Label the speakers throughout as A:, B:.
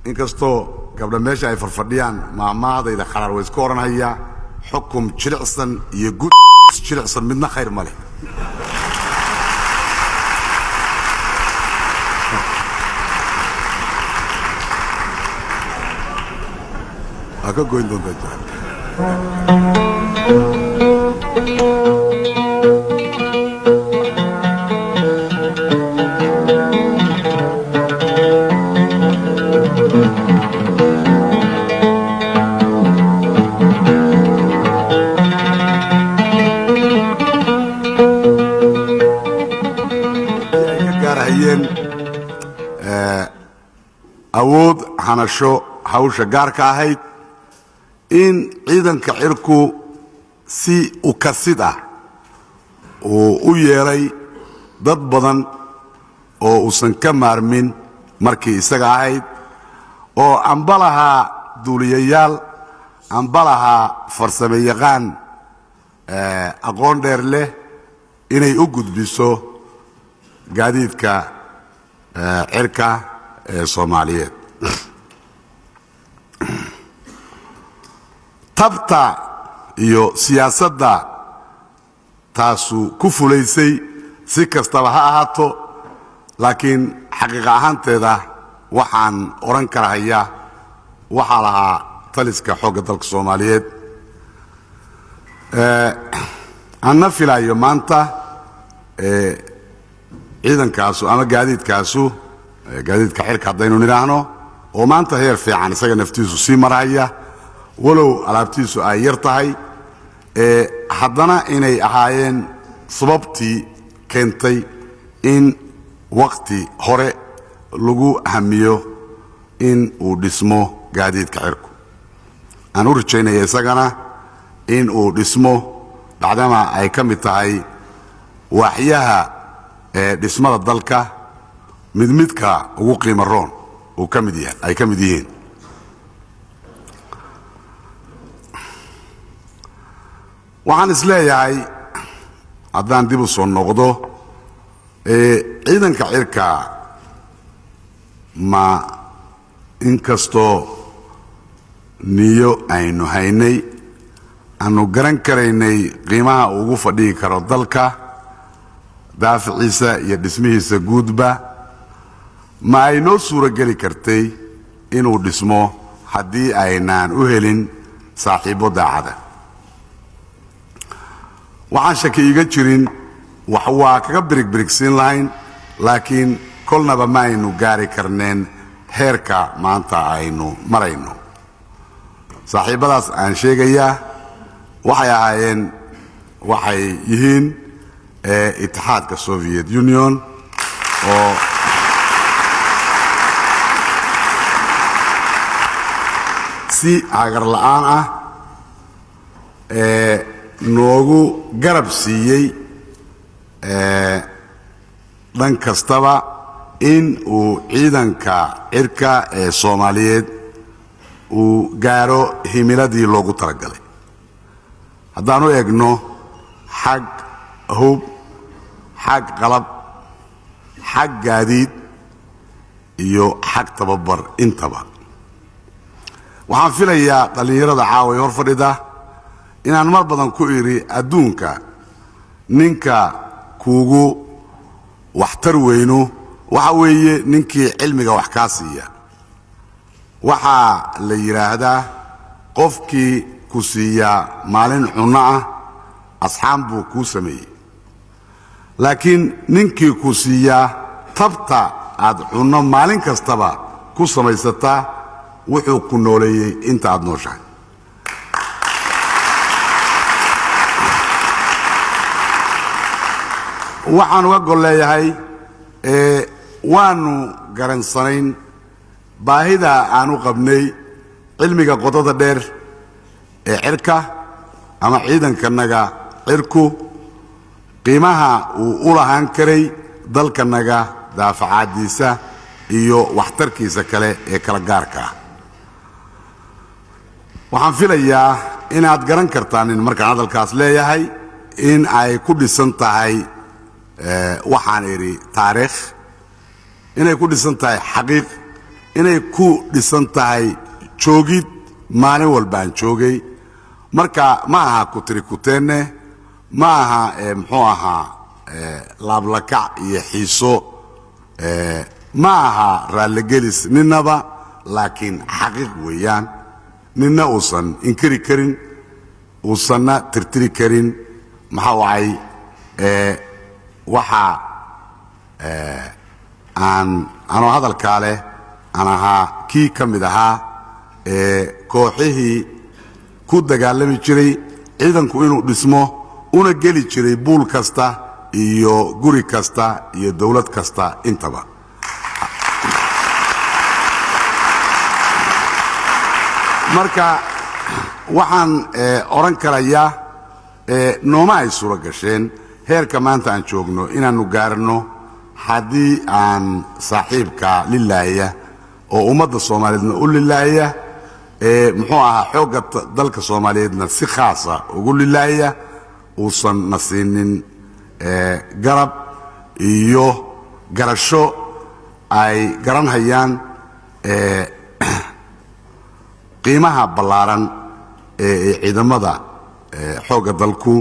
A: inkastoo gabdha meesha ay farfadhiyaan maamaadayda qaraar way iska oranaya xukum jilicsan iyo gud jilicsan midna khayr ma leh aka goyn doonta jaan awood hanasho hawsha gaarka ahayd in ciidanka cirku si u kasid ah oo u yeelay dad badan oo uusan ka maarmin markii isaga ahayd oo ambalaha duuliyayaal ambalaha farsamo yaqaan aqoon dheer leh inay u gudbiso gaadiidka cirka Soomaaliyeed tabta iyo siyaasadda taasu ku fulaysay si kastaba ha ahaato laakiin xaqiiqa ahaanteeda waxaan oran karayaa waxa lahaa taliska xoogga dalka Soomaaliyeed anna filayo maanta ciidankaasu ama gaadiidkaasu gaadiidka xirka hadaynu niraahno oo maanta heer fiican isaga naftiisu sii maraya walow alaabtiisu ay yar tahay haddana inay ahaayeen sababtii keentay in waqti hore lagu hamiyo in uu dhismo gaadiidka xirku aan u rajaynaya isagana in uu dhismo bacdama ay ka mid tahay waaxyaha dhismada dalka midka ugu qiimo roon oo ka mid yahay ay ka mid yihiin waxaan isleeyahay haddaan dib u soo noqdo ciidanka cirka ma inkastoo niyo aynu haynay aanu garan karaynay qiimaha ugu fadhigi karo dalka daaficiisa iyo dhismihiisa guudba ma ay noo suurageli kartay inuu dhismo haddii aynaan u helin saaxiibo daacada waxaan shaki iga jirin wax waa kaga birigsiin lahayn laakiin kolnaba ma aynu gaari karneen heerka maanta aynu marayno saaxiibadaas aan sheegayaa waxay yihiin itixaadka Soviet Union oo si agar la'aan ah noogu garab siiyey dhan kastaba in uu ciidanka cirka ee Soomaaliyeed uu gaaro himiladii loogu talagalay haddaanu eegno xag hub xag qalab xag gaadiid iyo xag tababar intaba waxaan filayaa dhalinyarada caawa hor fadhida inaan mar badan ku iri adduunka ninka kuugu waxtar weyno waxa weeye ninkii cilmiga wax ka siiya waxa la yiraahdaa qofkii ku siiya maalin cunno ah asxaab buu ku sameeyay laakiin ninkii ku siiya tabta aad cunno maalin kastaba ku samaysataa wuxuu ku nooleeyay inta aad nooshahay waxaan uga golleeyahay waanu garansanayn baahida aanu qabnay cilmiga qodada dheer ee cirka ama ciidankanaga cirku qiimaha uu u lahaan karay dalkanaga daafacaadiisa iyo waxtarkiisa kale ee kala gaarka ah waxaan filayaa inaad garan kartaan in markaan hadalkaas leeyahay in ay ku dhisan tahay waxaan iri taariikh inay ku dhisan tahay xaqiiq inay ku dhisan tahay joogid maalin walbaan joogay marka ma aha ku tiri kuteenne ma aha muxuu ahaa laablakac iyo xiiso ma aha raalligelis ninaba laakiin xaqiiq weeyaan ninna uusan inkiri karin uusanna tirtiri karin maxaa wacay waxa anoo hadalkaa leh aan ahaa kii ka mid ahaa kooxihii ku dagaalami jiray ciidanku inuu dhismo una geli jiray buul kasta iyo guri kasta iyo dawlad kasta intaba marka waxaan oran karayaa nooma ay suuro gasheen heerka maanta aan joogno inaannu gaarno haddii aan saaxiibka lilaahaya oo ummadda soomaaliyeedna u lilaahaya muxuu ahaa xoogga dalka soomaaliyeedna si khaasa ugu lilaahaya uusan na siinin garab iyo garasho ay garanhayaan qiimaha ballaaran ee ciidamada xoogga dalku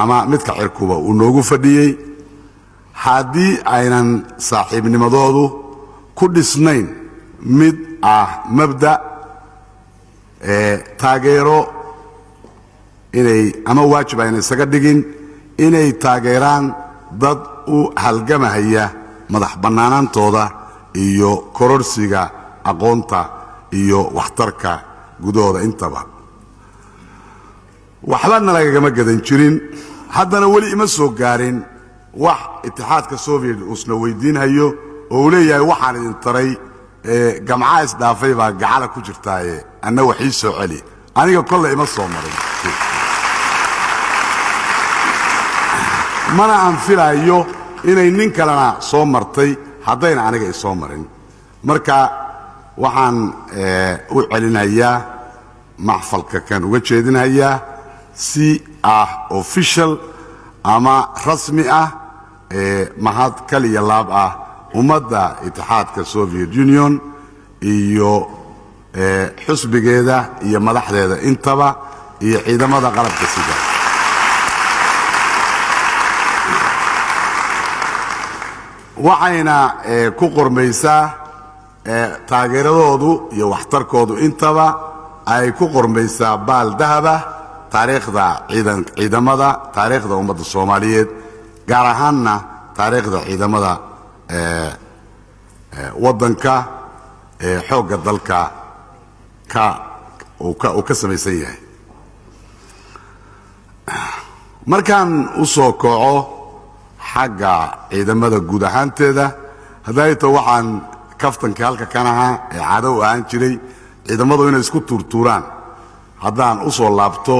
A: ama midka cirkuba uu noogu fadhiyey haddii aynan saaxiibnimadoodu ku dhisnayn mid mabda taageero inay ama waajib ayna isaga dhigin inay taageeraan dad u halgamahaya madax bannaanaantooda iyo kororsiga aqoonta iyo waxtarka gudahooda intaba waxbana lagagama gadan jirin haddana weli ima soo gaarin wax itixaadka soviet uusna weydiinhayo oo uu leeyahay waxaan idin taray gamcaa isdhaafay baa gacala ku jirtaaye anna wax ii soo celi aniga kolle ima soo marin mana aan filaayo inay nin kalena soo martay haddayna aniga i soo marin marka waxaan u celinayaa maxfalka kan uga jeedinhayaa si official ama rasmi mahad kaliya laab ummadda itixaadka Soviet Union iyo xusbigeeda iyo madaxdeeda intaba iyo ciidamada qalabka sida waxayna ku qormaysaa taageeradoodu iyo waxtarkoodu intaba ay ku qormaysaa baal dahaba taariikhda ciidamada taariikhda ummadda Soomaaliyeed gaar ahaanna taariikhda ciidamada waddanka xoogga dalka uu ka samaysan yahay markaan u soo kaco xagga ciidamada guud ahaanteeda hadayto waxaan kaftanka halka kan ahaa ee caado u ahaan jiray ciidamadu inay isku tuurtuuraan haddaan u soo laabto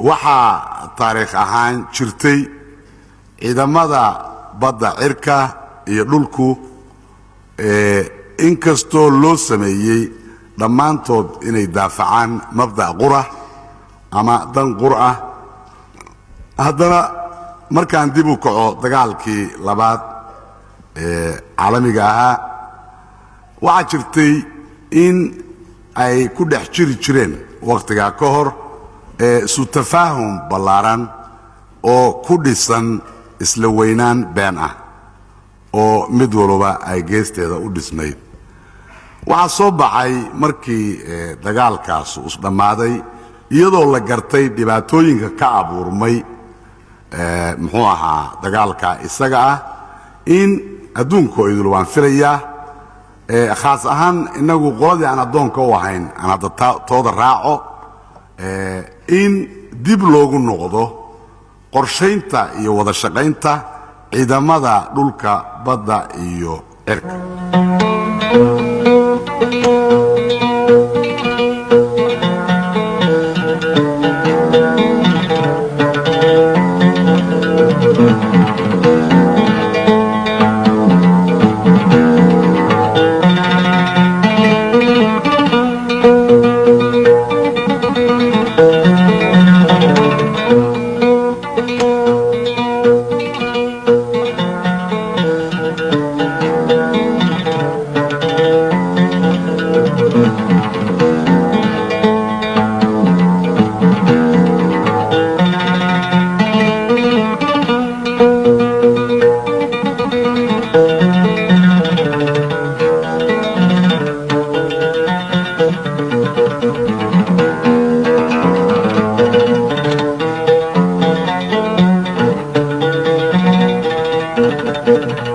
A: waxaa taariikh ahaan jirtay ciidamada badda cirka iyo dhulku inkastoo loo sameeyey dhammaantood inay daafacaan mabda' qura ama dan qur'a haddana markaan dib u kaco dagaalkii labaad caalamiga ahaa waxaa jirtay in ay ku dhex jiri jireen wakhtigaa ka hor isu tafaahum ballaaran oo ku dhisan isla weynaan been oo mid walba ay geesteeda u dhisnayd waxaa soo baxay markii dagaalkaas dhammaaday iyadoo la gartay dhibaatooyinka ka abuurmay muxuu ahaa dagaalka isaga in adduunka idil waan filayaa khaas ahaan inagu qoladii aan addoonka u ahayn aan hadda tooda raaco in dib loogu noqdo qorshaynta iyo wada shaqaynta ciidamada dhulka badda iyo cirka
B: Thank you.